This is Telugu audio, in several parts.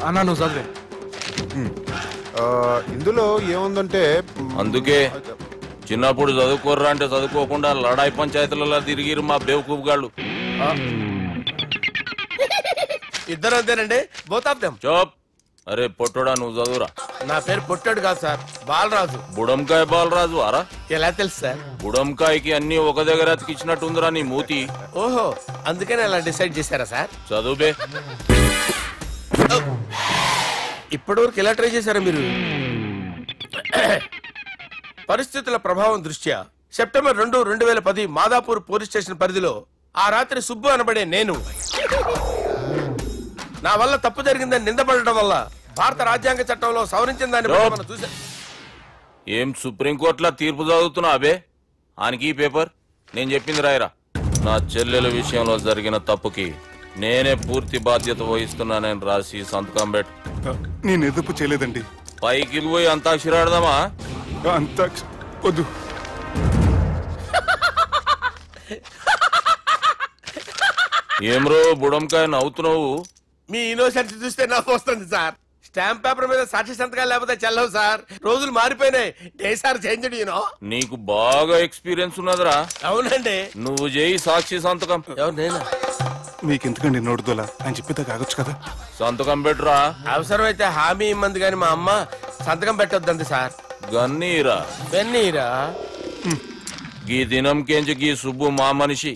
అన్నా నువ్వు చదివే. ఇందులో ఏముందంటే అందుకే చిన్నప్పుడు చదువుకోర్రా అంటే చదువుకోకుండా లడాయి పంచాయతీలలో తిరిగిరు మా బేవకూఫ్ గాళ్ళు. ఇద్దరు అంతేనండి, బోత్ ఆఫ్ దెమ్. చోప్. అరే పొట్టోడా నువ్వు చదువురా. నా పేరు పొట్టాడు కాదు సార్, బాలరాజు. బుడంకాయ బాలరాజు అరా? ఎలా తెలుసు సార్? బుడంకాయకి అన్ని ఒక దగ్గర అతికిచ్చినట్టుందిరా నీ మూతి. ఓహో, అందుకని అలా డిసైడ్ చేశారా సార్? చదువుబే. ఇప్పటి వరకు ఎలా ట్రై చేశారా మీరు? పరిస్థితుల ప్రభావం దృష్ట్యా సెప్టెంబర్ 2, 2010 మాదాపూర్ పోలీస్ స్టేషన్ పరిధిలో ఆ రాత్రి సుబ్బు అనబడే నేను నా వల్ల తప్పు జరిగిందని నిందపడటం వల్ల భారత రాజ్యాంగ చట్టంలో సవరించిన దాన్ని మనం చూసా. ఏం సుప్రీంకోర్టులో తీర్పు చదువుతున్నా అబే? ఆనికి పేపర్ నేను చెప్పింది రాయరా. నా చెల్లెల విషయంలో జరిగిన తప్పుకి నేనే పూర్తి బాధ్యత వహిస్తున్నానని రాసి సంతకం పెట్టు. నేను ఎదుపు చేయలేదండి. పైకి పోయి అంతాక్షరి ఆడదామా? వద్దు. ఏమ్రో బుడంకాయ నవ్వుతున్నావు? మీ ఇన్నోసెన్స్ చూస్తే నవ్వు వస్తుంది సార్. స్టాంప్ పేపర్ మీద సాక్షి సంతకాలు లేకపోతే చెల్లవు సార్. రోజులు మారిపోయినాయి. Day sir change. నీకు బాగా ఎక్స్పీరియన్స్ ఉన్నదిరా. అవునండి. నువ్వు చేయి సాక్షి సంతకం. ఎవరు నేనా? మీకెందుకండి నోడుదోలా ఆయన చెప్పేదా కాగొచ్చు కదా. సంతకం పెట్టురా. అవసరమైతే హామీ ఇమ్మంది కానీ మా అమ్మ సంతకం పెట్టొద్దండి సార్. గన్నీరా వెన్నీరా? గీ దినంకేంచి గీ సుబ్బు మా మనిషి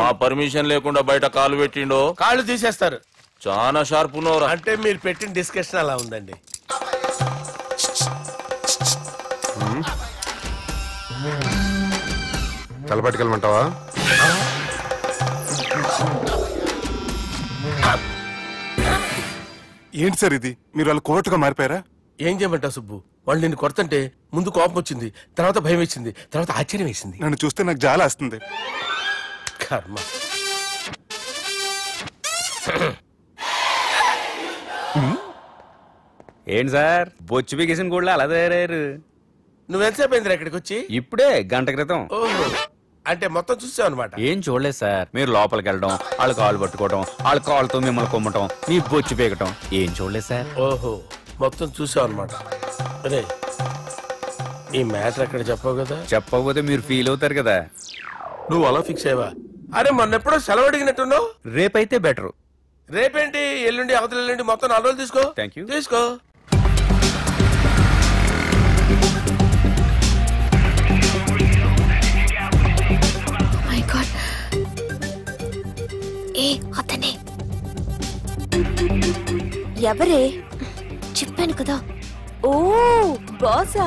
మా పర్మిషన్ లేకుండా బయట కాలు పెట్టిండో కాళ్ళు తీసేస్తారు. చాలా షార్ప్ ఉన్నవరా. అంటే మీరు పెట్టిన డిస్కషన్ అలా ఉందండి. తలపట్టుకెళ్ళమంటావా? ఏంటి సార్ ఇది? మీరు వాళ్ళు కోర్టుగా మారిపోయారా? ఏం చేయమంటావు సుబ్బు? వాళ్ళు నిన్ను కొడుతుంటే ముందు కోపం వచ్చింది, తర్వాత భయం వేసింది, తర్వాత ఆశ్చర్యం వేసింది. నన్ను చూస్తే నాకు జాలా వస్తుంది. కర్మ. ఏంటి సార్ బొచ్చు బిగేసిన కూడా అలా తయారయ్యారు? నువ్వెంతసేపు అయిందిరా ఇక్కడికి వచ్చి? ఇప్పుడే గంట క్రితం. ఓహో, అంటే మొత్తం చూసావు అనమాట. ఏం చూడలేదు సార్. మీరు లోపలికి వెళ్ళడం, వాళ్ళ కాళ్ళు పట్టుకోవడం, వాళ్ళ కాళ్ళతో మిమ్మల్ని కొమ్మటం, మీ బొచ్చు పీకటం ఏం చూడలేదు సార్. ఓహో, మొత్తం చూసావు అనమాట. అరే ఈ మ్యాటర్ అక్కడ చెప్పావు కదా. చెప్పకపోతే మీరు ఫీల్ అవుతారు కదా. నువ్వు అలా ఫిక్స్ అయ్యవా? అరే మొన్నెప్పుడో సెలవు అడిగినట్టున్నావు. రేపైతే బెటరు. రేపేంటి, ఎల్లుండి, అవతల ఎల్లుండి, మొత్తం 4 రోజులు తీసుకో. Thank you. తీసుకో. అతనే ఎవరే? చెప్పాను కదా. ఓ బాసా.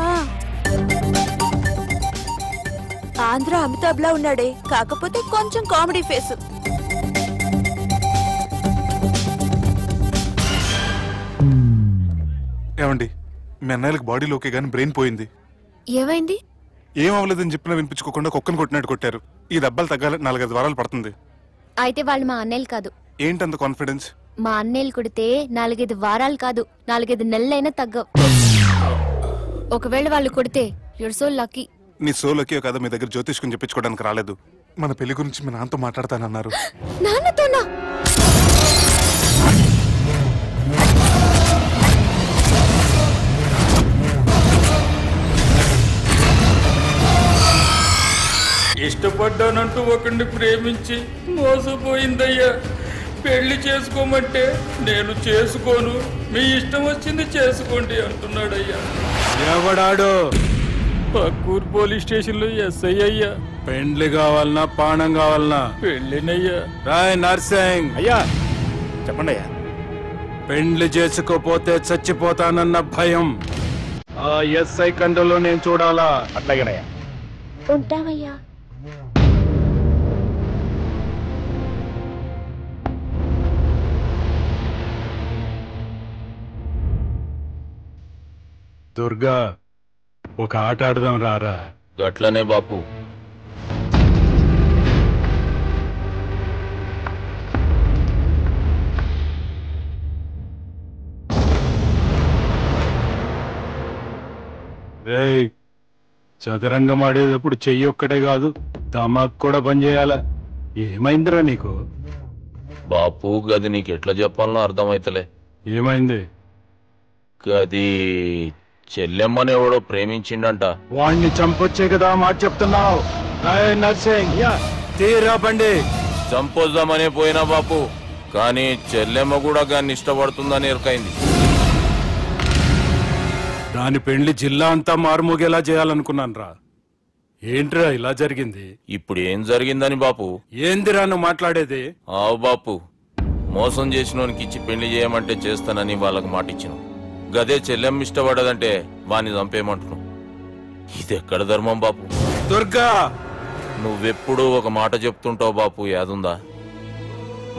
ఆంధ్ర అమితాబ్ లా ఉన్నాడే, కాకపోతే కొంచెం కామెడీ ఫేస్. ఏమండి మీ అన్నయ్యలకు బాడీలో ఓకే గానీ బ్రెయిన్ పోయింది. ఏమైంది? ఏం అవ్వలేదని చెప్పినా వినిపించుకోకుండా కుక్కను కొట్టినట్టు కొట్టారు. ఈ దెబ్బలు తగ్గాలి 4-5 వారాలు పడుతుంది. అయితే వాళ్ళు మా అన్నయ్యలు కాదు. ఏంటంత కాన్ఫిడెన్స్? మా అన్నయ్యలు కొడితే 4-5 వారాలు కాదు, 4-5 నెలలైనా తగ్గవు. ఒకవేళ వాళ్ళు కొడితే యూర్ సో లక్కీ. నీ సోలోకి కదా మీ దగ్గర జ్యోతిష్కుని చెప్పించుకోవడానికి రాలేదు. మన పెళ్లి గురించి మీ నాన్నతో మాట్లాడతానన్నారు. నాన్నతోనా? ఇష్టపడ్డానంటూ ఒకరిని ప్రేమించి మోసపోయిందయ్యా. పెళ్లి చేసుకోమంటే నేను చేసుకోను, మీ ఇష్టం వచ్చింది చేసుకోండి అంటున్నాడయ్యా. ఎవడాడు? పక్కూరు పోలీస్ స్టేషన్ లో ఎస్ఐ అయ్యా. పెండ్లి కావాలనా పానం కావాలనా? పెళ్లినయ్యా. రాయ్ నర్సింగ్. అయ్యా చెప్పండి అయ్యా. పెండ్లి చేసుకోపోతే చచ్చిపోతానన్న భయం ఆ ఎస్ఐ కండలో నేను చూడాలా? అట్లాగేనయ్యా. ఉంటావయ్యా. దుర్గా, ఒక ఆట ఆడదాం రారా? గట్లనే బాపు. రేయ్, చదరంగం ఆడేటప్పుడు చెయ్యి ఒక్కటే కాదు దమాక్ కూడా పనిచేయాల. ఏమైందిరా నీకు? బాపు గది నీకు ఎట్లా చెప్పాలనో అర్థమైతలే. ఏమైంది? అది చెల్లెమ్మని ఎవడో ప్రేమించిండంట. వాణ్ణి చంపొచ్చే కదా మాట చెప్తున్నావు? నర్సింగ్ తీరా బండి. చంపొద్దామనే పోయినా బాపు, కానీ చెల్లెమ్మ కూడా గాన్ని ఇష్టపడుతుందని ఎరకైంది. దాని పెళ్లి జిల్లా అంతా మారుమోగేలా చేయాలనుకున్నాను రా. ఏంట్రా ఇలా జరిగింది? ఇప్పుడు ఏం జరిగిందని బాపు? ఏందిరా నువ్వు మాట్లాడేది? ఆవు బాపు, మోసం చేసినోనికి ఇచ్చి పెళ్లి చేయమంటే చేస్తానని వాళ్ళకి మాటిచ్చినావు. గదే చెల్లెమ్మ ఇష్టపడదంటే వాణ్ణి చంపేయమంటున్నావు. ఇదెక్కడ ధర్మం బాపు? దుర్గా, నువ్వెప్పుడూ ఒక మాట చెప్తుంటావు బాపు, యాదుందా?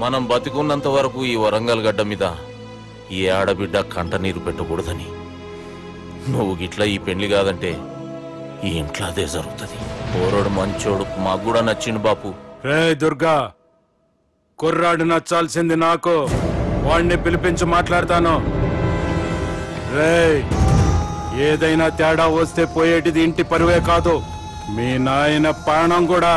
మనం బతికున్నంత వరకు ఈ వరంగల్ గడ్డ మీద ఈ ఆడబిడ్డ కంట నీరు పెట్టకూడదని. నువ్వు గిట్లా ఈ పెళ్లి కాదంటే ఈ ఇంట్లో అదే జరుగుతుంది. పోరోడు మంచోడు, మాకు కూడా నచ్చిండు బాపు. రే దుర్గా, కుర్రాడు నచ్చాల్సింది నాకు. వాడిని పిలిపించి మాట్లాడతాను. రే, ఏదైనా తేడా వస్తే పోయేటిది ఇంటి పరువే కాదు, మీ నాయన ప్రాణం కూడా.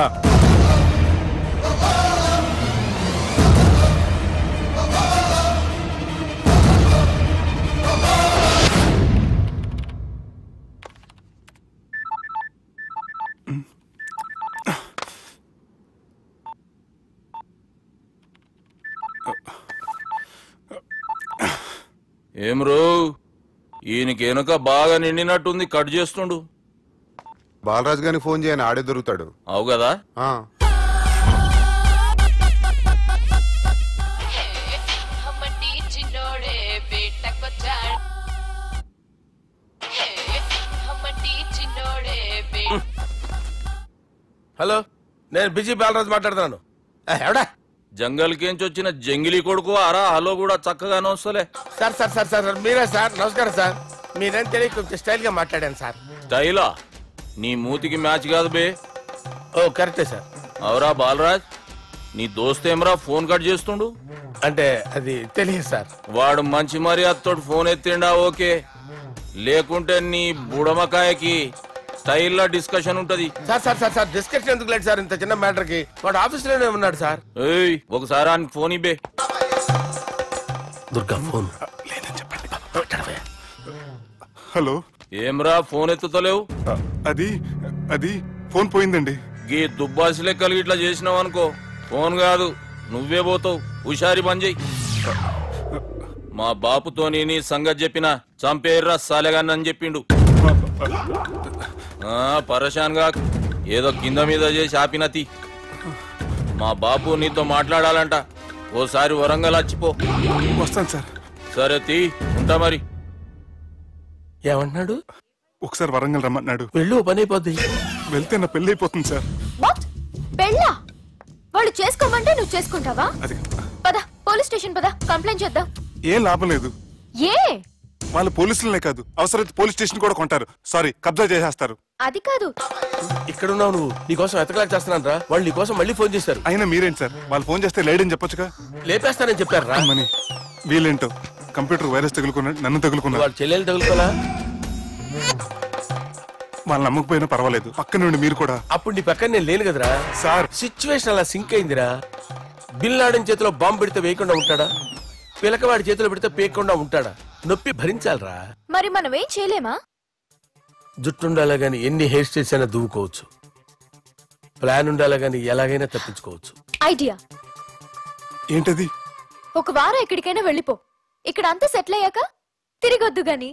ఏం రో, ఈయనకి వెనుక బాగా నిండినట్టుంది, కట్ చేస్తుండు. బాలరాజు గారికి ఫోన్ చేయని, ఆడే దొరుకుతాడు. అవు కదా? హలో, నేను బిజీ బాలరాజు మాట్లాడుతున్నాను. ఎవడా? జంగల్కేంచి వచ్చిన జంగిలీ కొడుకు అరా. హలో కూడా చక్కగానే వస్తలే. సార్ సార్ సార్ సార్ మీరే సార్? నమస్కారం సార్. మీరేం తెలియక కొంచెం స్టైల్ గా మాట్లాడాను సార్. స్టైలా? నీ మూతికి మ్యాచ్ కాదు బే. ఓ కరెక్టే సార్. అవరా బాలరాజ్, నీ దోస్తేమరా ఫోన్ కట్ చేస్తుండు? అంటే అది తెలియదు సార్. వాడు మంచి మర్యాదతో ఫోన్ ఎత్తిండా ఓకే, లేకుంటే నీ బుడమకాయకి స్టైల్లో డిస్కషన్ ఉంటది. Sir sir sir sir discussion ఎందుకు లేదు సార్? ఇంత చిన్న మ్యాటర్ కి వాడు ఆఫీస్ లోనే ఉన్నాడు సార్. ఏయ్, ఒకసారి ఆయనకి ఫోన్ ఇబ్బే. దుర్గా ఫోన్. హలో. ఏమ్రా ఫోన్ ఎత్తుతలేవు? అది అది ఫోన్ పోయిందండి. గీ దుబ్బాసి లెక్కలు ఇట్లా చేసినావు అనుకో, ఫోన్ కాదు నువ్వే పోతావు. హుషారి పని చెయ్యి. మా బాపుతోని నీ సంగతి చెప్పిన చంపేర్రా సాలెగాన్ని అని చెప్పిండు. పరేషాన్ గా ఏదో కింద మీద చేసి ఆపినతి. మా బాపు నీతో మాట్లాడాలంట. ఓసారి వరంగల్ వచ్చిపో. వస్తాను సార్. సరే తీ, ఉంటా మరి. ఏమన్నాడు? ఒకసారి వరంగల్ రమ్మన్నాడు. వెళ్ళు, పని అయిపోద్ది. వెళ్తే నా పెళ్లి అయిపోతుంది సార్. పెళ్ళా? వాళ్ళు చేసుకోమంటే నువ్వు చేసుకుంటావా? పద, పోలీస్ స్టేషన్ పద, కంప్లైంట్ చేద్దాం. ఏం లాభం లేదు. ఏ? వాళ్ళు పోలీసులనే కాదు, అవసరమైతే పోలీస్ స్టేషన్ కూడా కొంటారు. సారీ, కబ్జా చేసేస్తారు. అది కాదు. ఇక్కడ ఉన్నావు నువ్వు, నీకోసం ఎతకలేక చేస్తున్నాను రా. వాళ్ళు నీకోసం మళ్ళీ ఫోన్ చేశారు. అయినా మీరేంటి సార్, వాళ్ళు ఫోన్ చేస్తే లేడని చెప్పొచ్చుగా. లేపేస్తానని చెప్పారు రా. మని వీళ్ళేంటో కంప్యూటర్ వైరస్ తగులుకున్నాడు, నన్ను తగులుకున్నాడు. వాళ్ళ చెల్లెలు తగులుకోలా? వాళ్ళు నమ్మకపోయినా పర్వాలేదు, పక్క నుండి మీరు కూడా. అప్పుడు నీ పక్కన నేను లేను కదరా సార్. సిచ్యువేషన్ అలా సింక్ అయిందిరా. బిల్ లాడెన్ చేతిలో బాంబు పెడితే వేయకుండా ఉంటాడా? పిలకవాడి చేతిలో పెడితే పేయకుండా ఉంటాడా? నొప్పి భరించాలరా. మరి మనం ఏం చేయలేమా? జుట్టుండాలా గాని ఎన్ని హెయిర్ స్టైల్స్ అయినా దువ్వుకోవచ్చు. ప్లాన్ ఉండాలా గాని ఎలాగైనా తప్పించుకోవచ్చు. ఐడియా ఏంటది? ఒక వారం ఎక్కడికైనా వెళ్ళిపో. ఇక్కడ అంతా సెటిల్ అయ్యాక తిరిగొద్దు గాని.